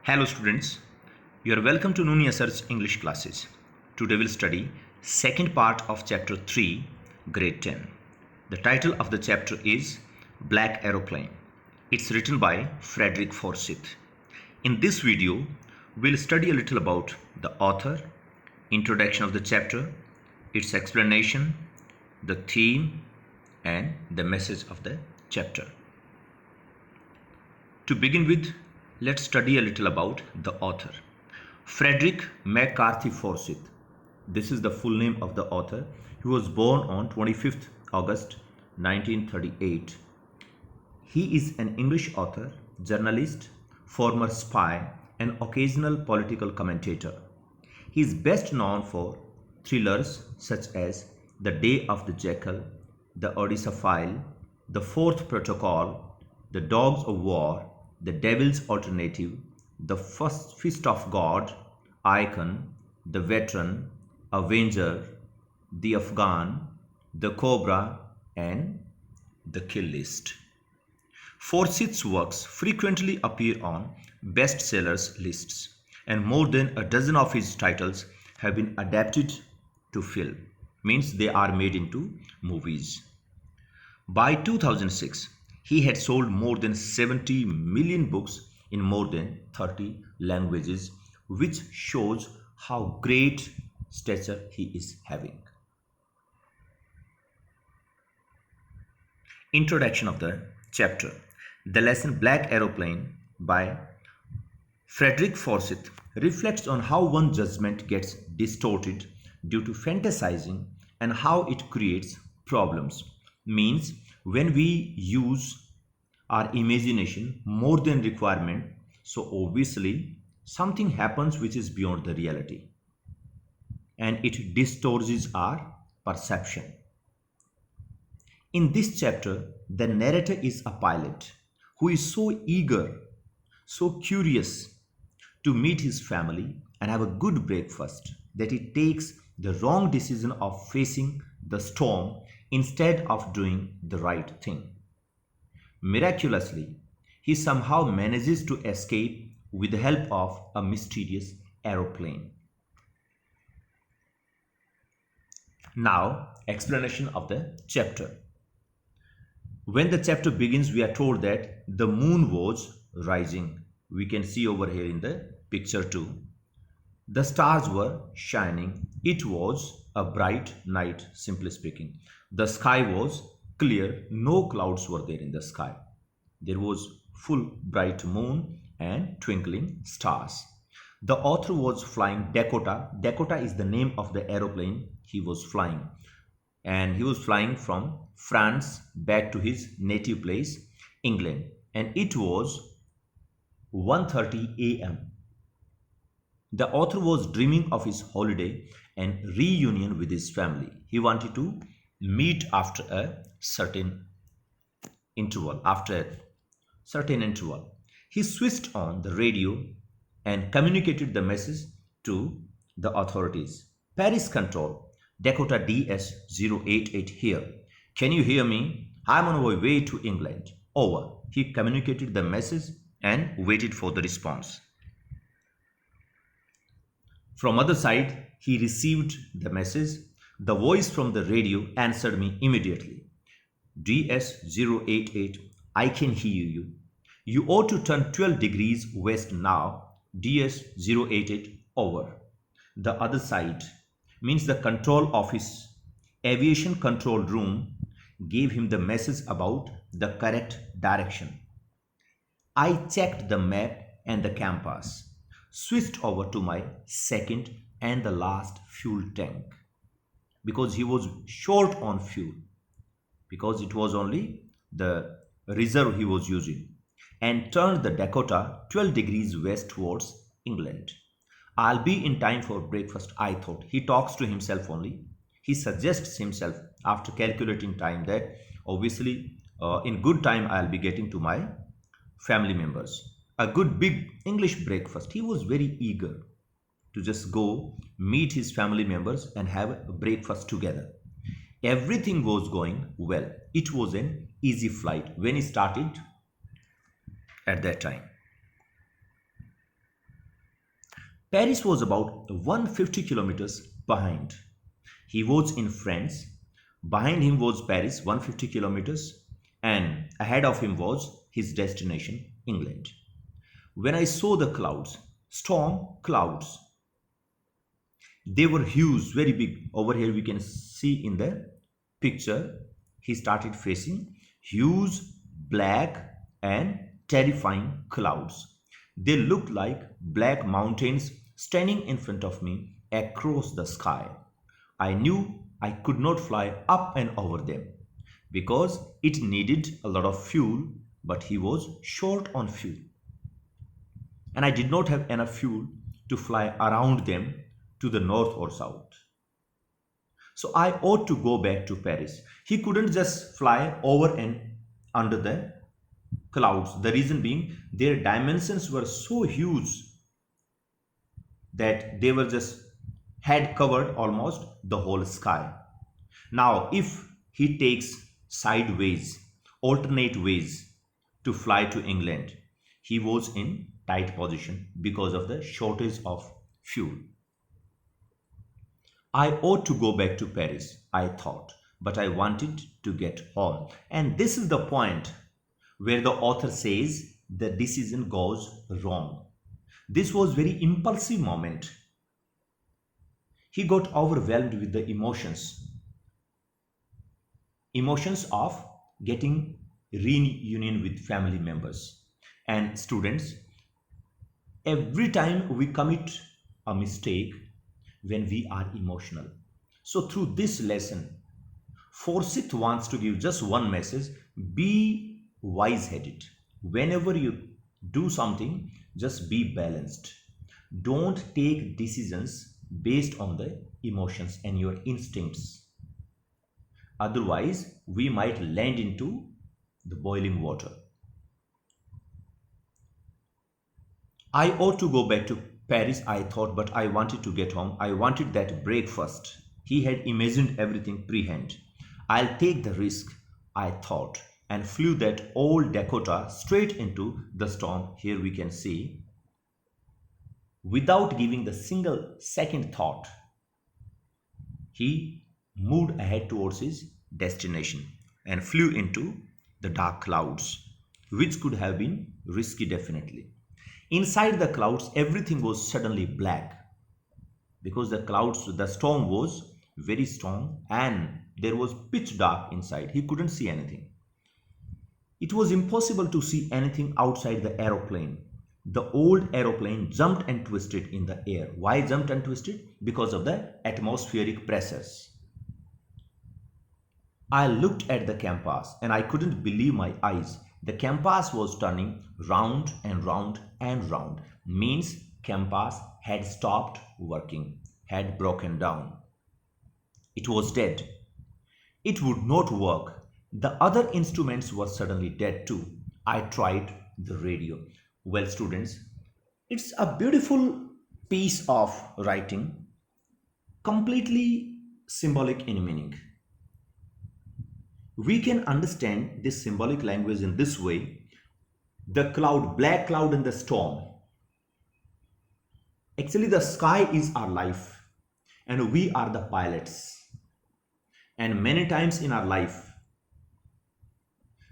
Hello students, you are welcome to Nunia Sir's English classes. Today we'll study second part of chapter 3, grade 10. The title of the chapter is Black Aeroplane. It's written by Frederick Forsyth. In this video, we'll study a little about the author, introduction of the chapter, its explanation, the theme, and the message of the chapter. To begin with, let's study a little about the author. Frederick McCarthy Forsyth. This is the full name of the author. He was born on 25th August 1938. He is an English author, journalist, former spy, and occasional political commentator. He is best known for thrillers such as The Day of the Jackal, The Odessa File, The Fourth Protocol, The Dogs of War, The Devil's Alternative, The Fist of God, Icon, The Veteran, Avenger, The Afghan, The Cobra, and The Kill List. Forsyth's works frequently appear on bestsellers lists, and more than a dozen of his titles have been adapted to film, means they are made into movies. By 2006, he had sold more than 70 million books in more than 30 languages, which shows how great stature he is having. Introduction of the chapter. The lesson Black Aeroplane by Frederick Forsyth reflects on how one's judgment gets distorted due to fantasizing and how it creates problems. Means when we use our imagination more than requirement, so obviously something happens which is beyond the reality and it distorts our perception. In this chapter, the narrator is a pilot who is so eager, so curious to meet his family and have a good breakfast that he takes the wrong decision of facing the storm instead of doing the right thing. Miraculously, he somehow manages to escape with the help of a mysterious aeroplane. Now, explanation of the chapter. When the chapter begins, we are told that the moon was rising. We can see over here in the picture too. The stars were shining. It was a bright night, simply speaking. The sky was clear. No clouds were there in the sky. There was full bright moon and twinkling stars. The author was flying Dakota. Dakota is the name of the aeroplane he was flying. And he was flying from France back to his native place, England. And it was 1:30 a.m. The author was dreaming of his holiday and reunion with his family. He wanted to meet after a certain interval. He switched on the radio and communicated the message to the authorities. Paris Control, Dakota DS-088 here. Can you hear me? I'm on my way to England. Over. He communicated the message and waited for the response. From other side, he received the message. The voice from the radio answered me immediately. DS-088, I can hear you. You ought to turn 12 degrees west now. DS-088, over. The other side means the control office, aviation control room, gave him the message about the correct direction. I checked the map and the compass, switched over to my second and the last fuel tank because he was short on fuel, because it was only the reserve he was using, and turned the Dakota 12 degrees west towards England. I'll be in time for breakfast, I thought. He talks to himself only. He suggests himself after calculating time that obviously in good time I'll be getting to my family members. A good big English breakfast. He was very eager to just go meet his family members and have a breakfast together. Everything was going well. It was an easy flight when he started at that time. Paris was about 150 kilometers behind. He was in France. Behind him was Paris, 150 kilometers, and ahead of him was his destination, England. When I saw the clouds, storm clouds, they were huge, very big. Over here we can see in the picture, he started facing huge black and terrifying clouds. They looked like black mountains standing in front of me across the sky. I knew I could not fly up and over them because it needed a lot of fuel, but he was short on fuel. And I did not have enough fuel to fly around them to the north or south. So I ought to go back to Paris. He couldn't just fly over and under the clouds. The reason being their dimensions were so huge that they were just had covered almost the whole sky. Now, if he takes sideways, alternate ways to fly to England, he was in tight position because of the shortage of fuel. I ought to go back to Paris, I thought, but I wanted to get home. And this is the point where the author says the decision goes wrong. This was very impulsive moment. He got overwhelmed with the emotions of getting reunion with family members and students. Every time we commit a mistake when we are emotional. So through this lesson, Forsyth wants to give just one message: be wise-headed. Whenever you do something, just be balanced. Don't take decisions based on the emotions and your instincts. Otherwise, we might land into the boiling water. I ought to go back to Paris, I thought, but I wanted to get home. I wanted that breakfast. He had imagined everything prehand. I'll take the risk, I thought, and flew that old Dakota straight into the storm. Here we can see, without giving the single second thought, he moved ahead towards his destination and flew into the dark clouds, which could have been risky definitely. Inside the clouds, everything was suddenly black because the storm was very strong and there was pitch dark inside. He couldn't see anything. It was impossible to see anything outside the aeroplane. The old aeroplane jumped and twisted in the air. Why jumped and twisted? Because of the atmospheric pressures. I looked at the compass and I couldn't believe my eyes. The compass was turning round and round and round. Means compass had stopped working, had broken down. It was dead. It would not work. The other instruments were suddenly dead too. I tried the radio. Well, students, it's a beautiful piece of writing, completely symbolic in meaning. We can understand this symbolic language in this way. The cloud, black cloud in the storm. Actually, the sky is our life and we are the pilots. And many times in our life,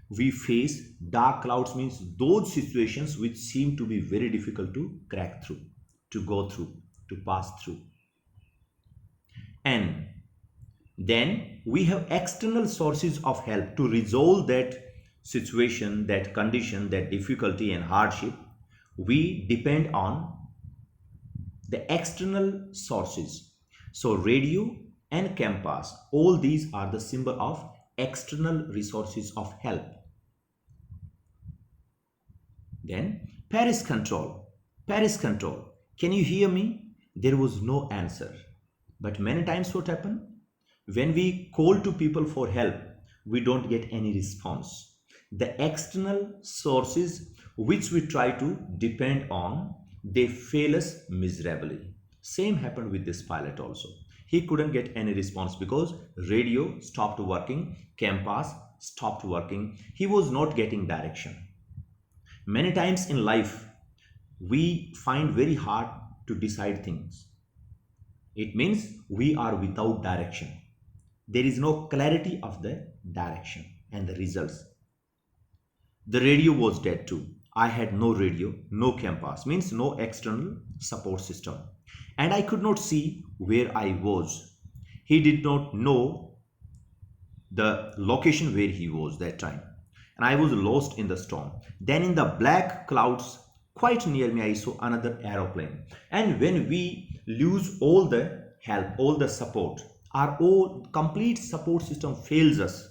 we face dark clouds, means those situations which seem to be very difficult to crack through, to go through, to pass through. And then we have external sources of help to resolve that situation, that condition, that difficulty and hardship. We depend on the external sources. So radio and compass, all these are the symbol of external resources of help. Then Paris control. Can you hear me? There was no answer. But many times what happened? When we call to people for help, we don't get any response. The external sources which we try to depend on, they fail us miserably. Same happened with this pilot also. He couldn't get any response because radio stopped working, compass stopped working. He was not getting direction. Many times in life, we find very hard to decide things. It means we are without direction. There is no clarity of the direction and the results. The radio was dead too. I had no radio, no compass, means no external support system. And I could not see where I was. He did not know the location where he was that time. And I was lost in the storm. Then in the black clouds quite near me, I saw another aeroplane. And when we lose all the help, all the support, our whole complete support system fails us,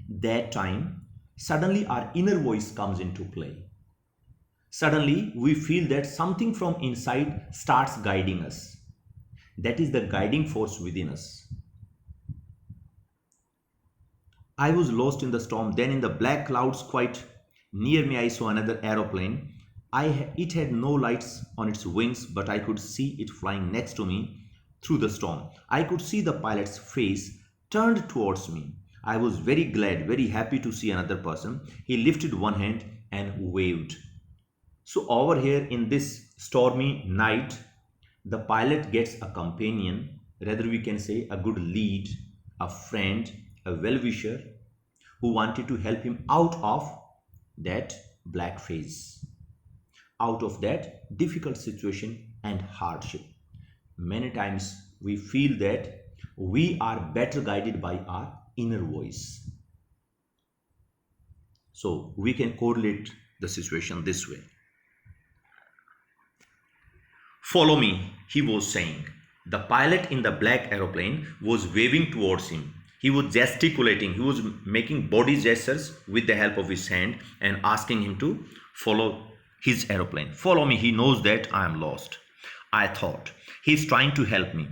that time suddenly our inner voice comes into play. Suddenly we feel that something from inside starts guiding us. That is the guiding force within us. I was lost in the storm. Then in the black clouds quite near me, I saw another aeroplane. It had no lights on its wings, but I could see it flying next to me through the storm. I could see the pilot's face turned towards me. I was very glad, very happy to see another person. He lifted one hand and waved. So over here in this stormy night, the pilot gets a companion, rather we can say a good lead, a friend, a well-wisher who wanted to help him out of that black phase, out of that difficult situation and hardship. Many times we feel that we are better guided by our inner voice. So we can correlate the situation this way. Follow me, he was saying. The pilot in the black aeroplane was waving towards him. He was gesticulating, he was making body gestures with the help of his hand and asking him to follow his aeroplane. Follow me, he knows that I am lost. I thought, he's trying to help me.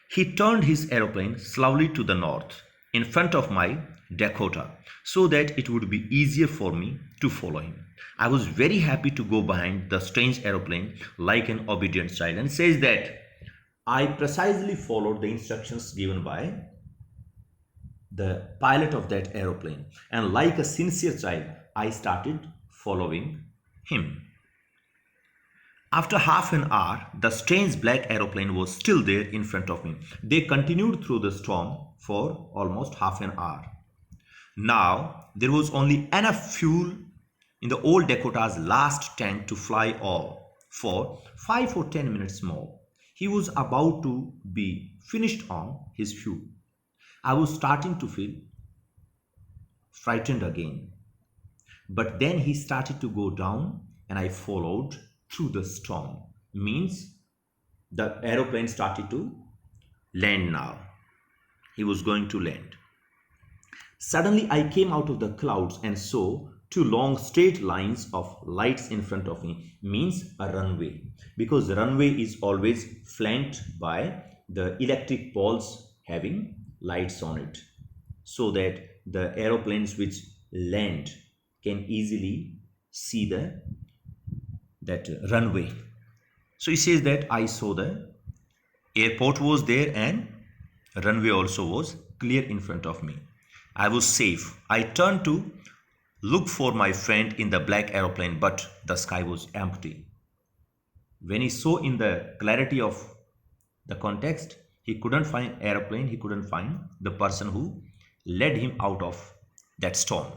He turned his aeroplane slowly to the north in front of my Dakota so that it would be easier for me to follow him. I was very happy to go behind the strange aeroplane like an obedient child, and says that I precisely followed the instructions given by the pilot of that aeroplane, and like a sincere child, I started following him. After half an hour, the strange black aeroplane was still there in front of me. They continued through the storm for almost half an hour. Now, there was only enough fuel in the old Dakota's last tank to fly all for 5 or 10 minutes more. He was about to be finished on his fuel. I was starting to feel frightened again. But then he started to go down and I followed through the storm. Means the aeroplane started to land now. He was going to land. Suddenly I came out of the clouds and saw two long straight lines of lights in front of me. Means a runway, because the runway is always flanked by the electric poles having lights on it, so that the aeroplanes which land can easily see that runway. So he says that I saw the airport was there and runway also was clear in front of me. I was safe. I turned to look for my friend in the black aeroplane, but the sky was empty. When he saw in the clarity of the context, he couldn't find aeroplane, he couldn't find the person who led him out of that storm.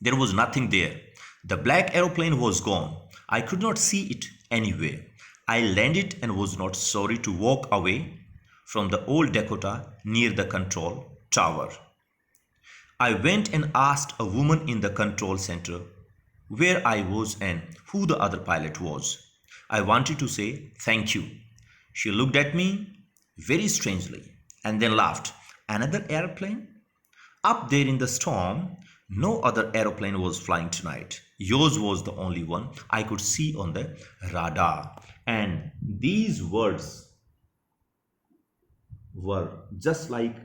There was nothing there. The black aeroplane was gone. I could not see it anywhere. I landed and was not sorry to walk away from the old Dakota near the control tower. I went and asked a woman in the control center where I was and who the other pilot was. I wanted to say thank you. She looked at me very strangely and then laughed. Another airplane? Up there in the storm, no other aeroplane was flying tonight. Yours was the only one I could see on the radar. And these words were just like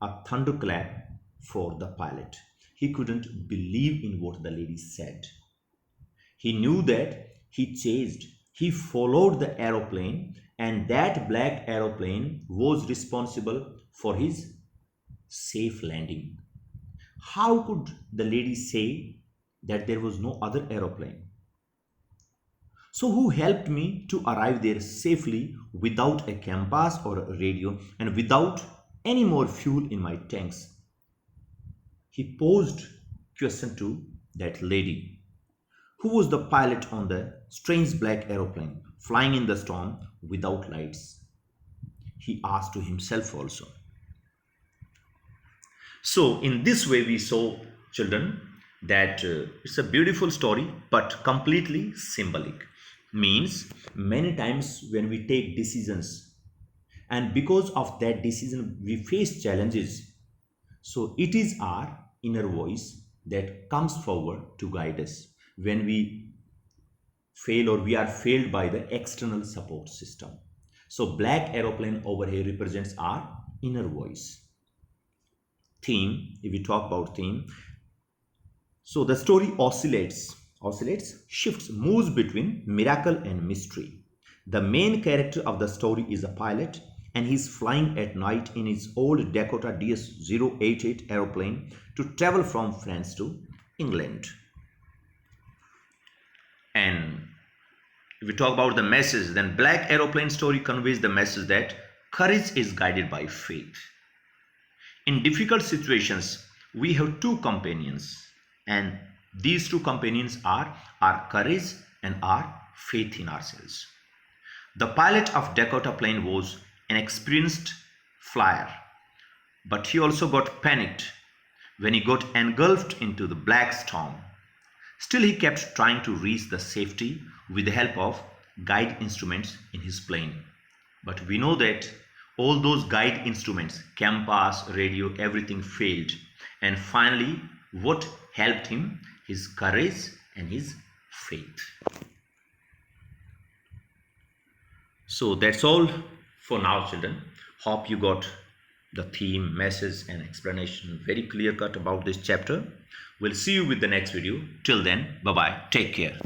a thunderclap for the pilot. He couldn't believe in what the lady said. He knew that he followed the aeroplane, and that black aeroplane was responsible for his safe landing. How could the lady say that there was no other aeroplane? So who helped me to arrive there safely without a compass or a radio and without any more fuel in my tanks. He posed question to that lady. Who was the pilot on the strange black aeroplane flying in the storm without lights? He asked to himself also. So in this way we saw, children, that it's a beautiful story but completely symbolic. Means many times when we take decisions and because of that decision we face challenges, so it is our inner voice that comes forward to guide us when we fail or we are failed by the external support system. So black aeroplane over here represents our inner voice. Theme, if we talk about theme, so the story oscillates, shifts, moves between miracle and mystery. The main character of the story is a pilot and he's flying at night in his old Dakota DS-088 aeroplane to travel from France to England. And if we talk about the message, then black aeroplane story conveys the message that courage is guided by faith. In difficult situations, we have two companions, and these two companions are our courage and our faith in ourselves. The pilot of Dakota plane was an experienced flyer, but he also got panicked when he got engulfed into the black storm. Still, he kept trying to reach the safety with the help of guide instruments in his plane. But we know that all those guide instruments, compass, radio, everything failed. And finally, what helped him? His courage and his faith. So that's all for now, children. Hope you got the theme, message and explanation very clear cut about this chapter. We'll see you with the next video. Till then, bye-bye. Take care.